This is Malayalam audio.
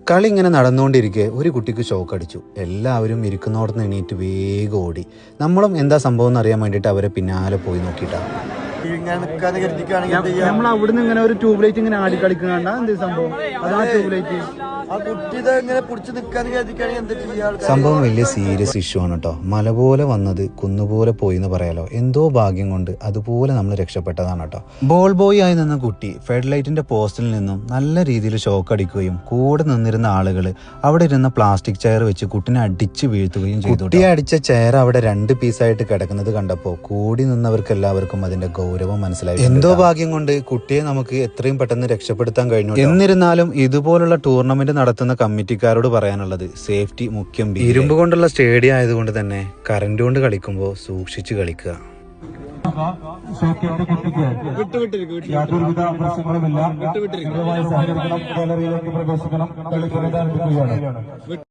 കളി ഇങ്ങനെ നടന്നുകൊണ്ടിരിക്കെ ഒരു കുട്ടിക്ക് ഷോക്ക് അടിച്ചു. എല്ലാവരും ഇരിക്കുന്നോടത്ത് എണീറ്റ് വേഗം ഓടി. നമ്മളും എന്താ സംഭവം എന്ന് അറിയാൻ വേണ്ടിയിട്ട് അവരെ പിന്നാലെ പോയി നോക്കിയിട്ടാണ്. നമ്മൾ അവിടുന്ന് ഇങ്ങനെ ഒരു ട്യൂബ് ലൈറ്റ് ഇങ്ങനെ ആടി കളിക്കുന്നുണ്ടാ എന്ത് സംഭവം? അതാ ട്യൂബ് ലൈറ്റ് സംഭവം വലിയ സീരിയസ് ഇഷ്യൂ ആണ് കേട്ടോ. മല പോലെ വന്നത് കുന്നുപോലെ പോയി എന്ന് പറയാലോ. എന്തോ ഭാഗ്യം കൊണ്ട് അതുപോലെ നമ്മൾ രക്ഷപ്പെട്ടതാണ് കേട്ടോ. ബോൾ ബോയ് ആയി നിന്ന കുട്ടി ഫെഡ് ലൈറ്റിന്റെ പോസ്റ്റിൽ നിന്നും നല്ല രീതിയിൽ ഷോക്ക് അടിക്കുകയും കൂടെ നിന്നിരുന്ന ആളുകൾ അവിടെ ഇരുന്ന പ്ലാസ്റ്റിക് ചെയർ വെച്ച് കുട്ടിനെ അടിച്ച് വീഴ്ത്തുകയും ചെയ്തു. കുട്ടിയെ അടിച്ച ചെയർ അവിടെ 2 പീസായിട്ട് കിടക്കുന്നത് കണ്ടപ്പോൾ കൂടി നിന്നവർക്ക് എല്ലാവർക്കും അതിന്റെ ഗൗരവം മനസ്സിലായി. എന്തോ ഭാഗ്യം കൊണ്ട് കുട്ടിയെ നമുക്ക് എത്രയും പെട്ടെന്ന് രക്ഷപ്പെടുത്താൻ കഴിഞ്ഞു. എന്നിരുന്നാലും ഇതുപോലുള്ള ടൂർണമെന്റ് നടത്തുന്ന കമ്മിറ്റിക്കാരോട് പറയാനുള്ളത് സേഫ്റ്റി മുഖ്യം. ഇരുമ്പ് കൊണ്ടുള്ള സ്റ്റേഡിയം ആയതുകൊണ്ട് തന്നെ കറന്റ് കൊണ്ട് കളിക്കുമ്പോൾ സൂക്ഷിച്ച് കളിക്കുക. യാതൊരുവിധ പ്രശ്നങ്ങളുമില്ല. സഹകരിക്കണം, ഗാലറിയിലേക്ക് പ്രവേശിക്കണം. കളി പുനരാരംഭിക്കുകയാണ്.